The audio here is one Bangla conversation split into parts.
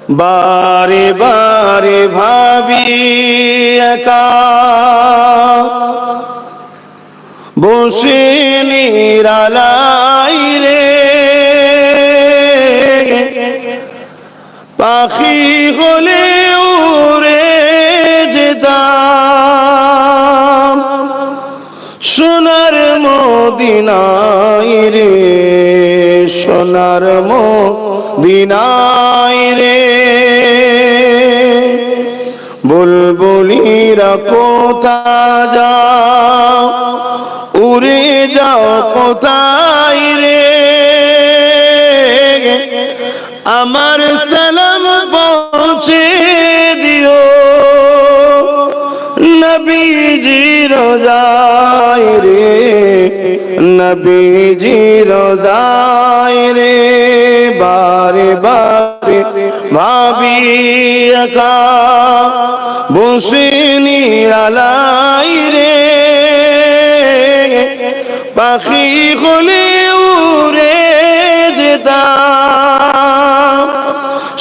বারে বারে ভাবি একা বসে নিরালাই রে, পাখি হলে উড়ে যেতাম সোনার মদিনায় রে, সোনার মদিনায় রে। বুলবুলিরা কোথা যাও, উড়ে যাও কোথায় রে, আমার সালাম পৌঁছে দিও নবীজি রোজায় রে, নবীজি রোজায় রে। বারে বারে ভাবি একা বসে নিরালাই রে, পাখি হলে উড়ে যেতাম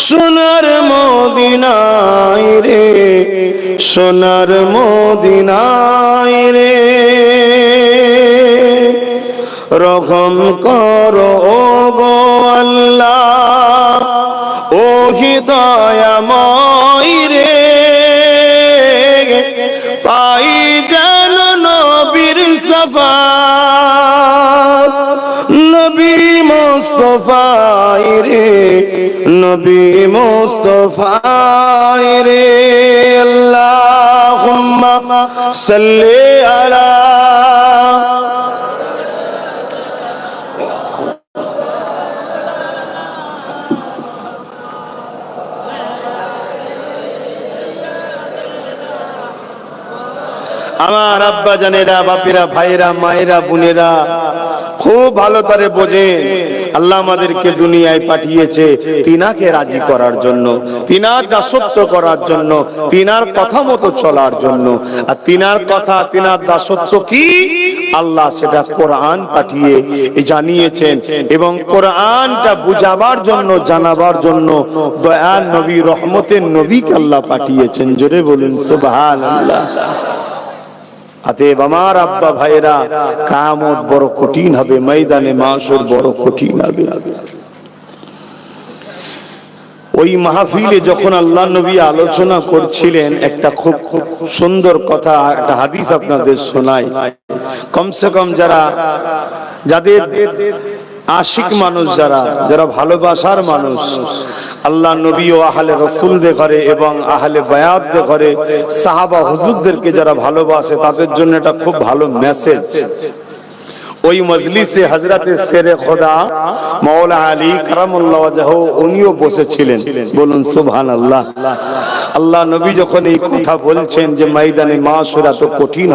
সোনার মদিনায় রে, সোনার মদিনায় রে। রহম করো গো আল্লাহ ও হৃদয়াময় রে, পাই যেন নবীর শাফাত, নবী মুস্তাফায় রে, নবী মুস্তাফায় রে। আল্লাহুম্মা সাল্লি আলা আমার আব্বা জানেরা, বাপেরা, ভাইরা, মায়েরা, বোনেরা খুব ভালো করে বোঝেন, আল্লাহ আমাদেরকে দুনিয়ায় পাঠিয়েছে তিনাকে রাজি করার জন্য, তিনার দাসত্ব করার জন্য, তিনার কথা মতো চলার জন্য। আর তিনার কথা, তিনার দাসত্ব কি? আল্লাহ সেটা কোরআন পাঠিয়ে জানিয়েছেন, এবং কোরআনটা বুঝাবার জন্য, জানাবার জন্য দয়ার নবী, রহমতের নবীকে আল্লাহ পাঠিয়েছেন। জোরে বলুন সুবহানাল্লাহ। অতএব আমার আব্বা ভাইরা, কিয়ামত বড় কঠিন হবে, ময়দানে মাশর বড় কঠিন হবে। ওই মাহফিলে যখন আল্লাহ নবী আলোচনা করছিলেন, একটা খুব সুন্দর কথা, একটা হাদিস আপনাদের শোনাই। কমসে কম যাদের আশিক মানুষ, যারা ভালোবাসার মানুষ, আল্লাহ নবী ও আহলে রাসূলদের ঘরে এবং আহলে বায়াতদের ঘরে সাহাবা হুজুরদেরকে যারা ভালোবাসে, তাদের জন্য এটা খুব ভালো মেসেজ। ওই মজলিসে হযরতে শেরে খোদা মাওলা আলী কারামাল্লাহু ওয়াজহু উনিও বসেছিলেন। বলুন সুবহানাল্লাহ। আল্লাহ নবী যখন এই কথা বলছেন যে ময়দানে মাশর এত কঠিন